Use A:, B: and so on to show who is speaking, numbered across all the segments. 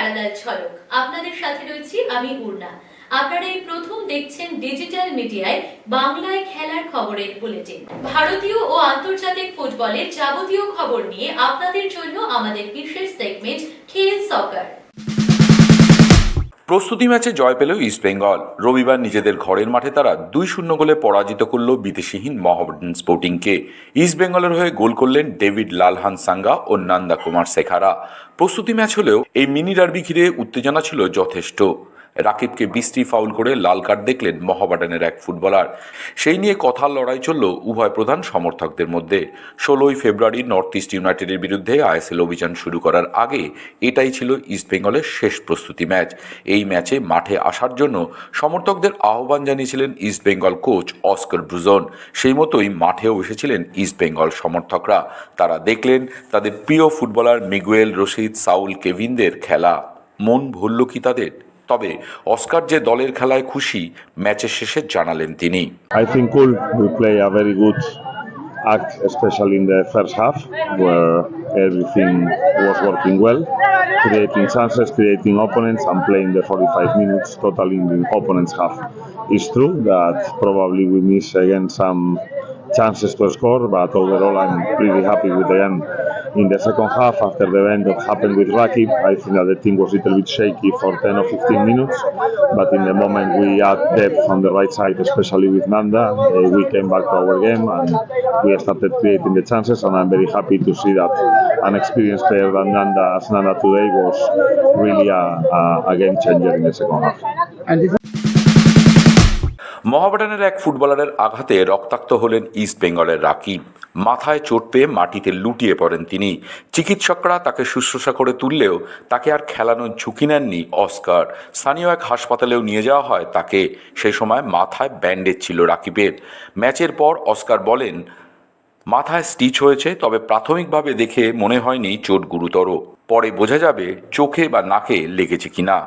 A: Parallel ঝলক। আপনাদের সাথে রয়েছি আমি উর্না। আপনারা এই প্রথম দেখছেন ডিজিটাল মিডিয়ায় বাংলায় খেলার খবরের বুলেটিন। ভারতীয় ও আন্তর্জাতিক ফুটবলের যাবতীয় খবর নিয়ে আপনাদের জন্য আমাদের বিশেষ সেগমেন্ট খেল সকার।
B: প্রস্তুতি ম্যাচে জয় পেল ইস্টবেঙ্গল। রবিবার নিজেদের ঘরের মাঠে তারা 2-0 গোলে পরাজিত করল বিদেশিহীন মোহামেডান স্পোর্টিংকে। ইস্টবেঙ্গলের হয়ে গোল করলেন ডেভিড লালহান সাঙ্গা ও নন্দা কুমার শেখারা। প্রস্তুতি ম্যাচ হলেও এই মিনি ডার্বি ঘিরে উত্তেজনা ছিল যথেষ্ট। রাকিবকে বৃষ্টি ফাউল করে লাল কার্ড দেখলেন মোহামেডানের এক ফুটবলার। সেই নিয়ে কথার লড়াই চলল উভয় প্রধান সমর্থকদের মধ্যে। 16ই ফেব্রুয়ারি নর্থ ইস্ট ইউনাইটেডের বিরুদ্ধে আইএসএল অভিযান শুরু করার আগে এটাই ছিল ইস্টবেঙ্গলের শেষ প্রস্তুতি ম্যাচ। এই ম্যাচে মাঠে আসার জন্য সমর্থকদের আহ্বান জানিয়েছিলেন ইস্টবেঙ্গল কোচ অস্কার ব্রুজন। সেই মতোই মাঠেও এসেছিলেন ইস্টবেঙ্গল সমর্থকরা। তারা দেখলেন তাদের প্রিয় ফুটবলার মিগুয়েল, রশিদ, সাউল, কেভিনদের খেলা। মন ভুলল কি তাদের? তবে অস্কার যে দলের খেলায় খুশি ম্যাচের শেষে জানালেন তিনি।
C: I think we play a very good act, especially in the first half, where everything was working well, creating chances, creating opponents, and playing the 45 minutes totally in the opponent's half. It's true that probably we miss again some chances to score, but overall I'm pretty happy with the end. In the second half, after the event that happened with Rakib, I think that the team was a little bit shaky for 10 or 15 minutes, but in the moment we add depth on the right side, especially with Nanda, we came back to our game and we started creating the chances, and I'm very happy to see that an experienced player than Nanda, as Nanda today, was really a game changer in the second half.
B: মোহামেডানের এক ফুটবলারের আঘাতে রক্তাক্ত হলেন ইস্টবেঙ্গলের রাকিব। মাথায় চোট পেয়ে মাটিতে লুটিয়ে পড়েন তিনি। চিকিৎসকরা তাকে শুশ্রূষা করে তুললেও তাকে আর খেলানোর ঝুঁকি নেননি অস্কার। স্থানীয় এক হাসপাতালেও নিয়ে যাওয়া হয় তাকে। সেই সময় মাথায় ব্যান্ডেজ ছিল রাকিবের। ম্যাচের পর অস্কার বলেন, মাথায় স্টিচ হয়েছে, তবে প্রাথমিকভাবে দেখে মনে হয়নি চোট গুরুতর। পরে বোঝা যাবে চোখে বা নাকে লেগেছে কিনা।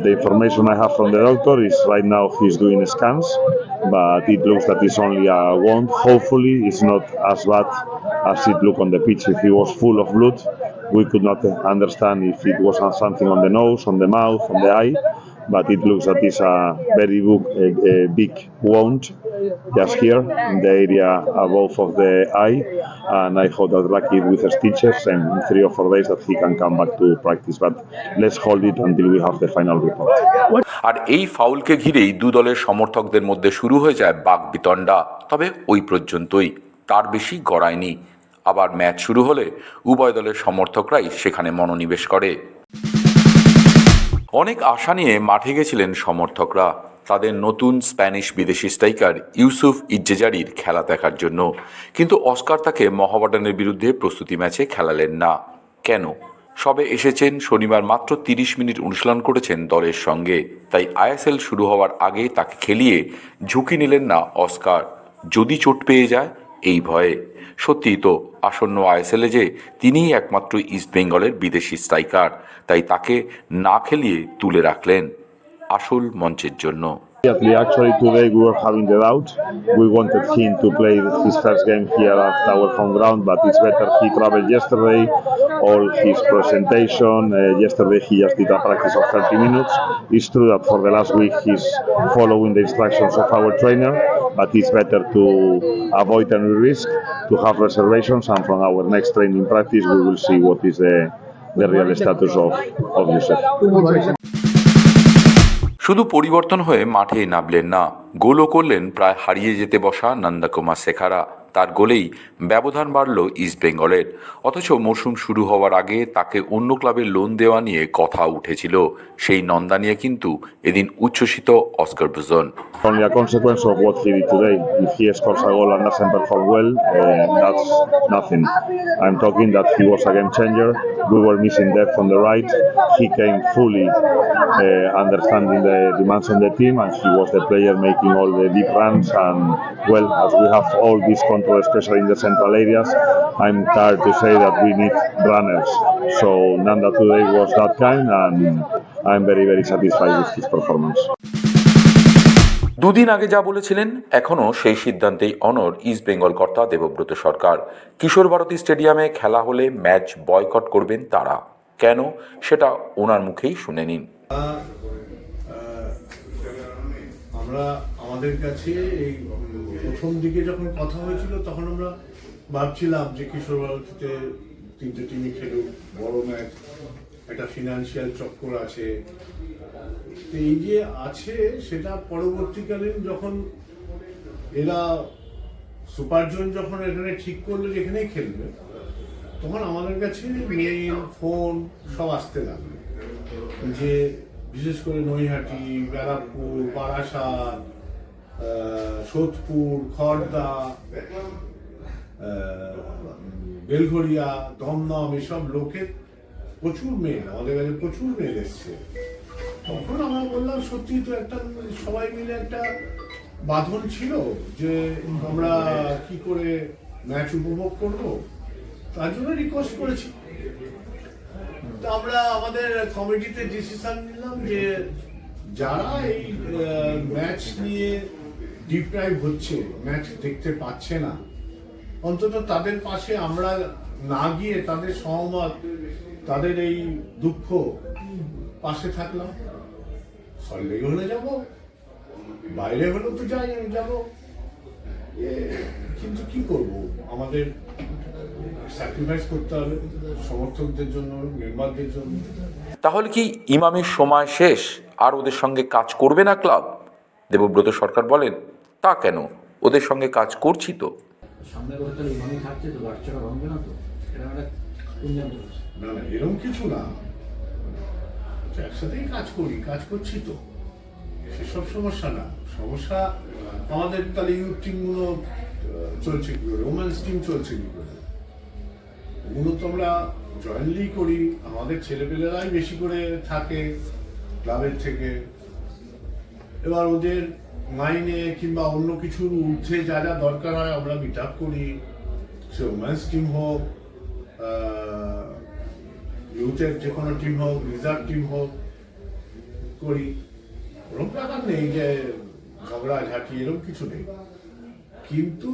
C: The information I have from the doctor is right now he's doing scans, but it looks that it's only a wound. Hopefully it's not as bad as it looked on the pitch. If it was full of blood, we could not understand if it was something on the nose, on the mouth, on the eye, but it looks that it's a very big wound just here in the area above of the eye, and I hope that Rakib with stitches and in 3 or 4 days that he can come back to practice, but let's hold it until we have the final report.
B: আর এই ফাউলকে ঘিরেই দু দলের সমর্থকদের মধ্যে শুরু হয়ে যায় বাকবিতণ্ডা। তবে ওই পর্যন্তই, তার বেশি গড়ায়নি। আবার ম্যাচ শুরু হলে উভয় দলের সমর্থকরাই সেখানে মনোনিবেশ করে। অনেক আশা নিয়ে মাঠে গেছিলেন সমর্থকরা তাদের নতুন স্প্যানিশ বিদেশি স্ট্রাইকার ইউসুফ ইজ্জেজারির খেলা দেখার জন্য। কিন্তু অস্কার তাকে মোহামেডানের বিরুদ্ধে প্রস্তুতি ম্যাচে খেলালেন না। কেন? সবে এসেছেন, শনিবার মাত্র 30 মিনিট অনুশীলন করেছেন দলের সঙ্গে। তাই আইএসএল শুরু হওয়ার আগে তাকে খেলিয়ে ঝুঁকি নিলেন না অস্কার। যদি চোট পেয়ে যায় এই ভয়ে। সত্যিই তো, আসন্ন আইএসএলে যে তিনিই একমাত্র ইস্টবেঙ্গলের বিদেশি স্ট্রাইকার, তাই তাকে না খেলিয়ে তুলে রাখলেন আসল মঞ্চের জন্য।
C: Actually, today we were having the doubt. We wanted him to play his first game here at our home ground, but it's better he traveled yesterday. All his presentation, yesterday he just did a practice of 30 minutes. It's true that for the last week he's following the instructions of our trainer, but it's better to avoid any risk, to have reservations, and from our next training practice we will see what is the real status of Yusuf.
B: শুধু পরিবর্তন হয়ে মাঠে নামলেন না, গোলও করলেন প্রায় হারিয়ে যেতে বসা নন্দা কুমার শেখারা। তার গোলেই ব্যবধান বাড়ল ইস্টবেঙ্গলের। অথচ মৌসুম শুরু হওয়ার আগে তাকে অন্য ক্লাবে লোন দেওয়া নিয়ে কথা উঠেছিল। সেই নন্দা নিয়ে কিন্তু এদিন উচ্ছ্বসিত Oscar Bruzon.
C: Only a consequence of what he did today. If he scores a goal and doesn't perform well, that's nothing. I'm talking that he was a game changer. We were missing depth on the right. He came fully understanding the demands on the team, and he was the player making all the deep runs. And well, as we have all this control, especially in the central areas, I'm tired to say that we need runners. So Nanda today was that kind, and I'm very, very satisfied with his performance.
B: দুদিন আগে যা বলেছিলেন এখনও সেই সিদ্ধান্তেই অনড় ইস্টবেঙ্গল কর্তা দেবব্রত সরকার। কিশোর ভারতী স্টেডিয়ামে খেলা হলে ম্যাচ বয়কট করবেন তারা। কেন সেটা ওনার মুখেই শুনে নিন।
D: আমরা আমাদের কাছে এই প্রথম দিকে যখন কথা হয়েছিল তখন আমরা ভাবছিলাম যে কিশোর ভারতীতে 3টে টিমই খেলুক, বড় ম্যাচ, একটা ফিনান্সিয়াল চক্কর আছে। তো এই যে আছে সেটা পরবর্তীকালীন যখন এরা সুপার জোন যখন এখানে ঠিক করলো যে এখানেই খেলবে, তখন আমাদের কাছে মেইল ফোন সব আসতে লাগলো যে বিশেষ করে নৈহাটি, ব্যারাকপুর, বারাসাত, সোদপুর, খড়দা, বেলঘরিয়া, দমদম, এসব লোকের প্রচুর মেল, আমাদের কাছে প্রচুর মেল এসছে। তখন আমরা বললাম সত্যি তো একটা সবাই মিলে একটা বাঁধন ছিল যে আমরা কি করে ম্যাচ উপভোগ করব, তার জন্য রিকোয়েস্ট করেছি। তো আমরা আমাদের কমিটিতে ডিসিশন নিলাম যে যারা এই ম্যাচ নিয়ে ডিপ্রাইভ হচ্ছে, ম্যাচ দেখতে পাচ্ছে না, অন্তত তাদের পাশে আমরা না গিয়ে তাদের সহমত, তাদের এই দুঃখ পাশে থাকলাম। সল্টলেকে হলে যাব, বাইরে হলেও তো যাবো, কিন্তু কি করব, আমাদের স্যাক্রিফাইস করতে হবে সমর্থকদের জন্য, মেম্বারদের জন্য।
B: তাহলে কি ইমামের সময় শেষ আর ওদের সঙ্গে কাজ করবে না ক্লাব? দেবব্রত সরকার বলেন, তা কেন, ওদের সঙ্গে কাজ করছি তো।
E: সামনে কথা ইমামই থাকছে তো, বাচ্চারা ভাঙবে না তো, এটা একটা
D: না না, এরকম কিছু না, একসাথেই কাজ করছি তো, সেসব সমস্যা না। সমস্যা আমাদের তাহলে ইউথ টিমগুলো চলছে কি করে, ওমেন্স টিম চলছে কি করে, ওগুলো তো আমরা জয়েন্টলি করি, আমাদের ছেলেপেলেরাই বেশি করে থাকে ক্লাবের থেকে। এবার ওদের মাইনে কিংবা অন্য কিছুর ঊর্ধ্বে যা যা দরকার হয় আমরা মিট আপ করি, সে ওমেন্স টিম হোক, ইউথের যে কোনো টিম হোক, রিজার্ভ টিম হোক, করি। ওরকম ব্যাপার নেই যে ঝগড়া ঝাঁটি, এরকম কিছু নেই। কিন্তু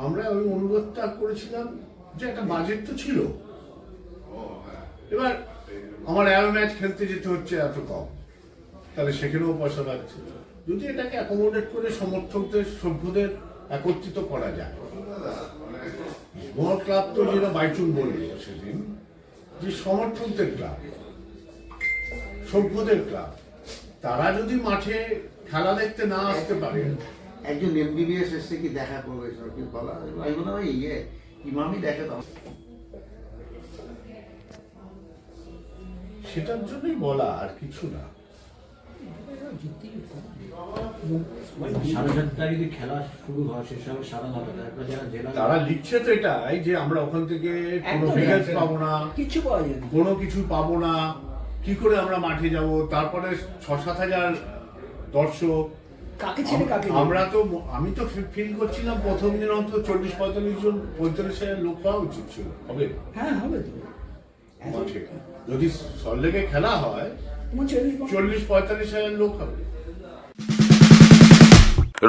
D: আমরা ওই অনুরোধটা করেছিলাম যে একটা বাজেট তো ছিল, এবার আমার ম্যাচ খেলতে যেতে হচ্ছে এত কম, তাহলে সেখানেও পয়সা লাগছে। যদি এটাকে অ্যাকোমোডেট করে সমর্থকদের, সভ্যদের একত্রিত করা যায়। বড় ক্লাব তো যেটা বাইচুন বলল সেদিন, যে সমর্থকদের ক্লাব, সভ্যদের ক্লাব, তারা যদি মাঠে খেলা দেখতে না আসতে পারে।
E: একজন এমবিবিএস এসে কি দেখা করবে, কি বলা, আমি বললাম ইমামই দেখে দাও।
D: সেটার জন্যই বলা, আর কিছু না।
E: 7:30 যদি খেলা শুরু হয়, শেষ হবে 9:30।
D: তারা লিখছে তো এটাই যে আমরা ওখান থেকে কোনো ভেহিকলস পাবো না,
E: কিছু পাওয়া যায় না,
D: কোনো কিছু পাবো না, কি করে আমরা মাঠে যাব। তারপরে 6-7 হাজার দর্শক, আমরা তো, আমি তো ফিল করছিলাম প্রথম দিন অন্তত 40-45 হাজার লোক হওয়া উচিত ছিল। হবে?
E: হ্যাঁ হবে তো
D: মাঠে যদি সল্টলেকে খেলা হয় 40-45 হাজার লোক হবে।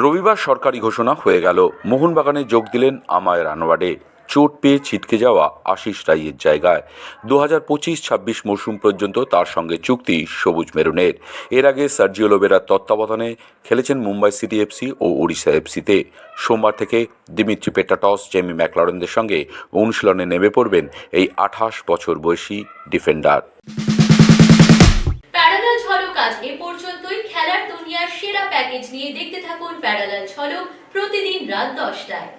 B: রবিবার সরকারি ঘোষণা হয়ে গেল, মোহনবাগানে যোগ দিলেন আমায় রানওয়াডে। চোট পেয়ে ছিটকে যাওয়া আশিস রাইয়ের জায়গায় 2025-26 মরশুম পর্যন্ত তার সঙ্গে চুক্তি সবুজ মেরুনের। এর আগে সার্জিও লোবেরার তত্ত্বাবধানে খেলেছেন মুম্বাই সিটি এফসি ও ওড়িশা এফসিতে। সোমবার থেকে দিমিত্রি পেট্রাটস, জেমি ম্যাকলরেনদের সঙ্গে অনুশীলনে নেমে পড়বেন এই 28 বছর বয়সী ডিফেন্ডার।
A: প্যারালাল ঝলক আজ এ পর্যন্তই। খেলার দুনিয়ার সেরা প্যাকেজ নিয়ে দেখতে থাকুন প্যারালাল ঝলক প্রতিদিন রাত 10টায়।